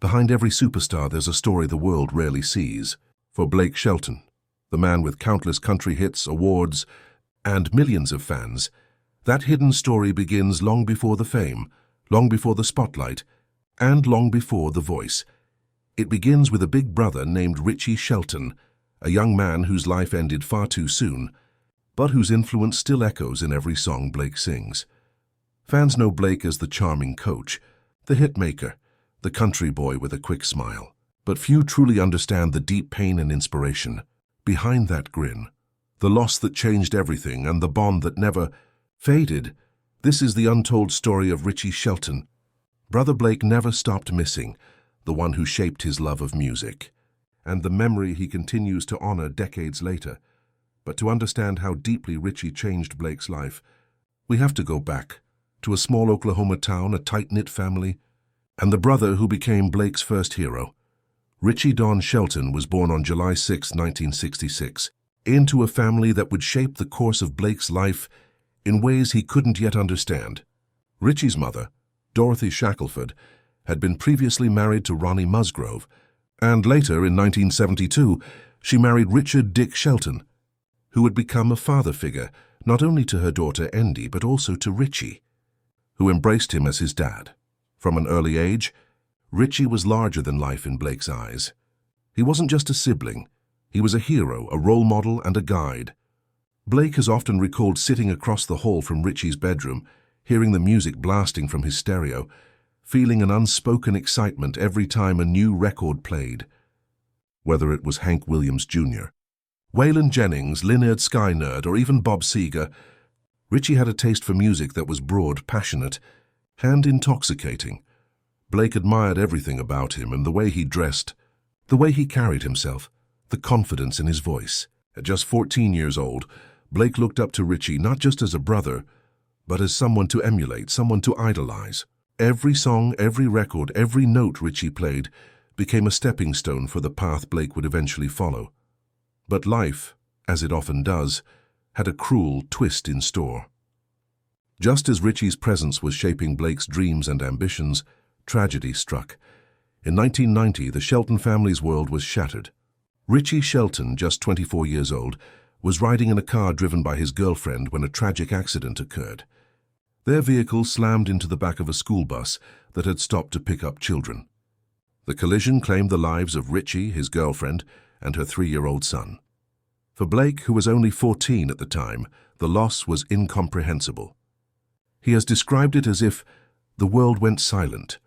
Behind every superstar there's a story the world rarely sees. For Blake Shelton, the man with countless country hits, awards, and millions of fans, that hidden story begins long before the fame, long before the spotlight, and long before the voice. It begins with a big brother named Richie Shelton, a young man whose life ended far too soon, but whose influence still echoes in every song Blake sings. Fans know Blake as the charming coach, the hit maker, the country boy with a quick smile. But few truly understand the deep pain and inspiration behind that grin, the loss that changed everything and the bond that never faded. This is the untold story of Richie Shelton. Brother Blake never stopped missing, the one who shaped his love of music, and the memory he continues to honor decades later. But to understand how deeply Richie changed Blake's life, we have to go back to a small Oklahoma town, a tight-knit family, and the brother who became Blake's first hero. Richie Don Shelton was born on July 6, 1966, into a family that would shape the course of Blake's life in ways he couldn't yet understand. Richie's mother, Dorothy Shackelford, had been previously married to Ronnie Musgrove, and later, in 1972, she married Richard Dick Shelton, who would become a father figure not only to her daughter Endy but also to Richie, who embraced him as his dad. From an early age, Richie was larger than life in Blake's eyes. He wasn't just a sibling, he was a hero, a role model, and a guide. Blake has often recalled sitting across the hall from Richie's bedroom, hearing the music blasting from his stereo, feeling an unspoken excitement every time a new record played. Whether it was Hank Williams Jr., Waylon Jennings, Lynyrd Skynyrd, or even Bob Seger, Richie had a taste for music that was broad, passionate, and intoxicating. Blake admired everything about him, and the way he dressed, the way he carried himself, the confidence in his voice. At just 14 years old, Blake looked up to Richie not just as a brother, but as someone to emulate, someone to idolize. Every song, every record, every note Richie played became a stepping stone for the path Blake would eventually follow. But life, as it often does, had a cruel twist in store. Just as Richie's presence was shaping Blake's dreams and ambitions, tragedy struck. In 1990, the Shelton family's world was shattered. Richie Shelton, just 24 years old, was riding in a car driven by his girlfriend when a tragic accident occurred. Their vehicle slammed into the back of a school bus that had stopped to pick up children. The collision claimed the lives of Richie, his girlfriend, and her 3-year-old son. For Blake, who was only 14 at the time, the loss was incomprehensible. He has described it as if the world went silent.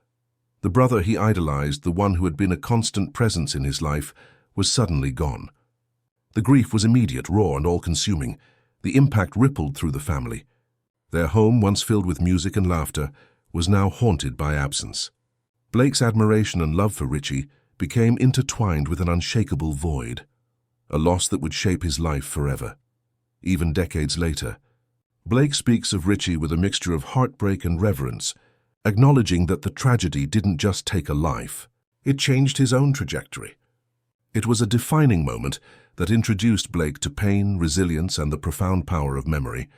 The brother he idolized, the one who had been a constant presence in his life, was suddenly gone. The grief was immediate, raw, and all-consuming. The impact rippled through the family. Their home, once filled with music and laughter, was now haunted by absence. Blake's admiration and love for Richie became intertwined with an unshakable void, a loss that would shape his life forever. Even decades later, Blake speaks of Richie with a mixture of heartbreak and reverence, acknowledging that the tragedy didn't just take a life, it changed his own trajectory. It was a defining moment that introduced Blake to pain, resilience, and the profound power of memory.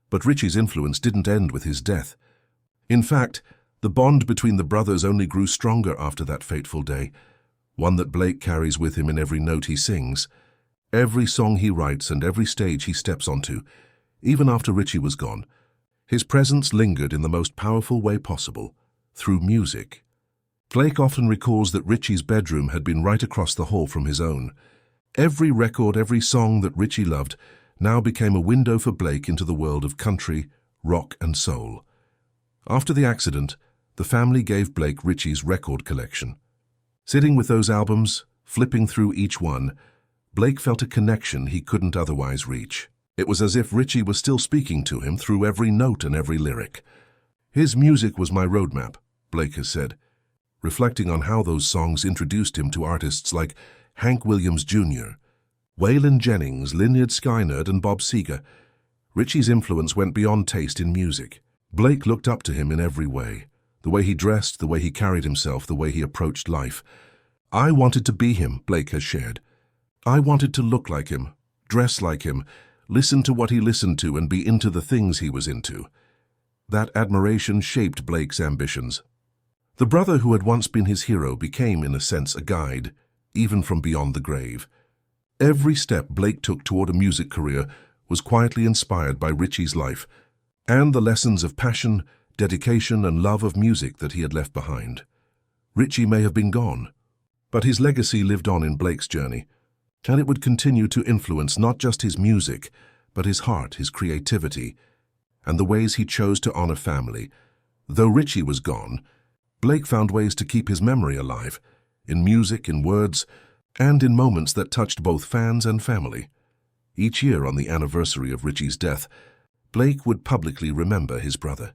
But Richie's influence didn't end with his death. In fact, the bond between the brothers only grew stronger after that fateful day, one that Blake carries with him in every note he sings, every song he writes, and every stage he steps onto. Even after Richie was gone, his presence lingered in the most powerful way possible, through music. Blake often recalls that Richie's bedroom had been right across the hall from his own. Every record, every song that Richie loved now became a window for Blake into the world of country, rock, and soul. After the accident, the family gave Blake Richie's record collection. Sitting with those albums, flipping through each one, Blake felt a connection he couldn't otherwise reach. It was as if Richie was still speaking to him through every note and every lyric. His music was my roadmap, Blake has said, reflecting on how those songs introduced him to artists like Hank Williams Jr., Waylon Jennings, Lynyrd Skynyrd, and Bob Seger. Richie's influence went beyond taste in music. Blake looked up to him in every way. The way he dressed, the way he carried himself, the way he approached life. I wanted to be him, Blake has shared. I wanted to look like him, dress like him, listen to what he listened to, and be into the things he was into. That admiration shaped Blake's ambitions. The brother who had once been his hero became, in a sense, a guide, even from beyond the grave. Every step Blake took toward a music career was quietly inspired by Richie's life and the lessons of passion, dedication, and love of music that he had left behind. Richie may have been gone, but his legacy lived on in Blake's journey, and it would continue to influence not just his music, but his heart, his creativity, and the ways he chose to honor family. Though Richie was gone, Blake found ways to keep his memory alive, in music, in words, and in moments that touched both fans and family. Each year on the anniversary of Richie's death, Blake would publicly remember his brother.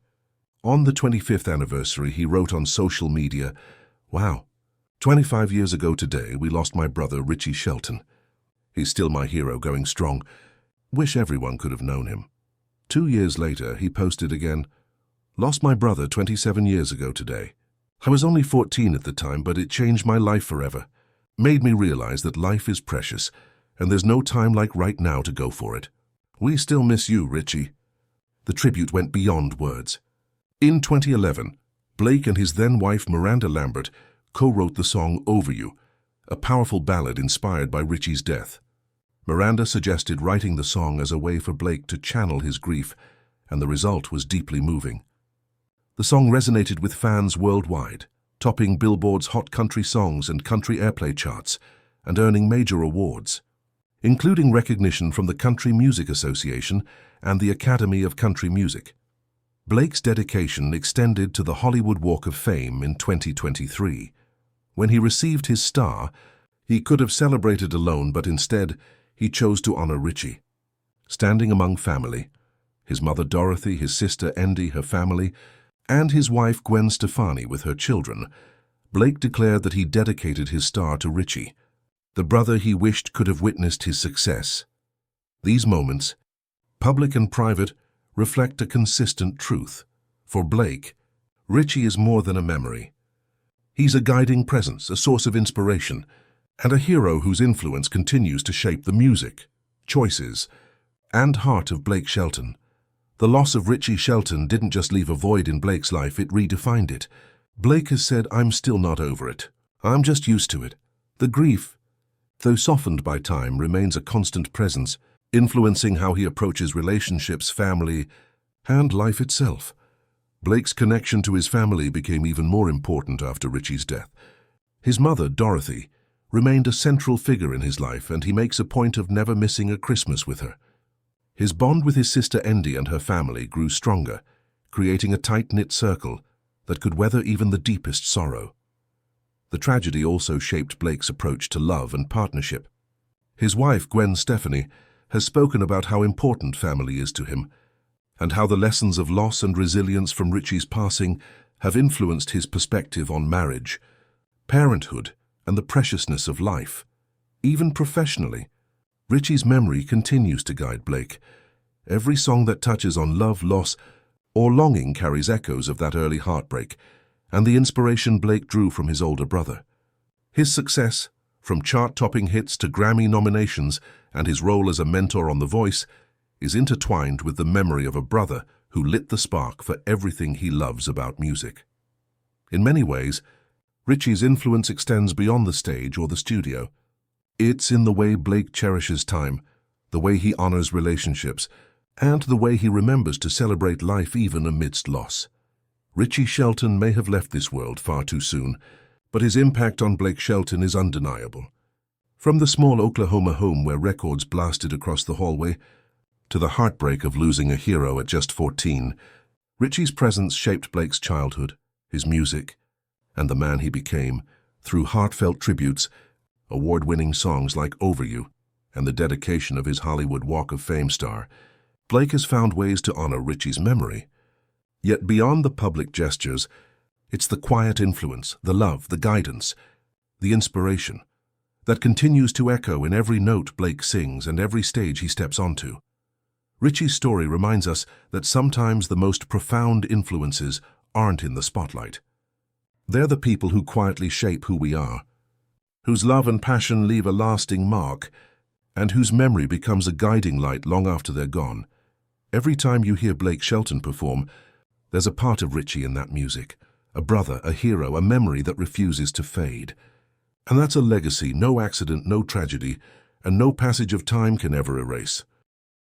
On the 25th anniversary, he wrote on social media, "Wow, 25 years ago today, we lost my brother Richie Shelton. He's still my hero, going strong. Wish everyone could have known him." 2 years later, he posted again, "Lost my brother 27 years ago today. I was only 14 at the time, but it changed my life forever. Made me realize that life is precious, and there's no time like right now to go for it. We still miss you, Richie." The tribute went beyond words. In 2011, Blake and his then-wife Miranda Lambert co-wrote the song Over You, a powerful ballad inspired by Richie's death. Miranda suggested writing the song as a way for Blake to channel his grief, and the result was deeply moving. The song resonated with fans worldwide, topping Billboard's Hot Country Songs and Country Airplay charts, and earning major awards, including recognition from the Country Music Association and the Academy of Country Music. Blake's dedication extended to the Hollywood Walk of Fame in 2023. When he received his star, he could have celebrated alone, but instead, he chose to honor Richie. Standing among family, his mother Dorothy, his sister Andy, her family, and his wife Gwen Stefani with her children, Blake declared that he dedicated his star to Richie, the brother he wished could have witnessed his success. These moments, public and private, reflect a consistent truth. For Blake, Richie is more than a memory. He's a guiding presence, a source of inspiration, and a hero whose influence continues to shape the music, choices, and heart of Blake Shelton. The loss of Richie Shelton didn't just leave a void in Blake's life, it redefined it. Blake has said, "I'm still not over it. I'm just used to it." The grief, though softened by time, remains a constant presence, influencing how he approaches relationships, family, and life itself. Blake's connection to his family became even more important after Richie's death. His mother, Dorothy, remained a central figure in his life, and he makes a point of never missing a Christmas with her. His bond with his sister Andy and her family grew stronger, creating a tight-knit circle that could weather even the deepest sorrow. The tragedy also shaped Blake's approach to love and partnership. His wife, Gwen Stefani, has spoken about how important family is to him, and how the lessons of loss and resilience from Richie's passing have influenced his perspective on marriage, parenthood, and the preciousness of life. Even professionally, Richie's memory continues to guide Blake. Every song that touches on love, loss, or longing carries echoes of that early heartbreak, and the inspiration Blake drew from his older brother. His success, from chart-topping hits to Grammy nominations, and his role as a mentor on The Voice, is intertwined with the memory of a brother who lit the spark for everything he loves about music. In many ways, Richie's influence extends beyond the stage or the studio. It's in the way Blake cherishes time, the way he honors relationships, and the way he remembers to celebrate life even amidst loss. Richie Shelton may have left this world far too soon, but his impact on Blake Shelton is undeniable. From the small Oklahoma home where records blasted across the hallway, to the heartbreak of losing a hero at just 14, Richie's presence shaped Blake's childhood, his music, and the man he became through heartfelt tributes, award-winning songs like Over You, and the dedication of his Hollywood Walk of Fame star. Blake has found ways to honor Richie's memory. Yet beyond the public gestures, it's the quiet influence, the love, the guidance, the inspiration that continues to echo in every note Blake sings and every stage he steps onto. Richie's story reminds us that sometimes the most profound influences aren't in the spotlight. They're the people who quietly shape who we are, whose love and passion leave a lasting mark, and whose memory becomes a guiding light long after they're gone. Every time you hear Blake Shelton perform, there's a part of Richie in that music, a brother, a hero, a memory that refuses to fade. And that's a legacy no accident, no tragedy, and no passage of time can ever erase.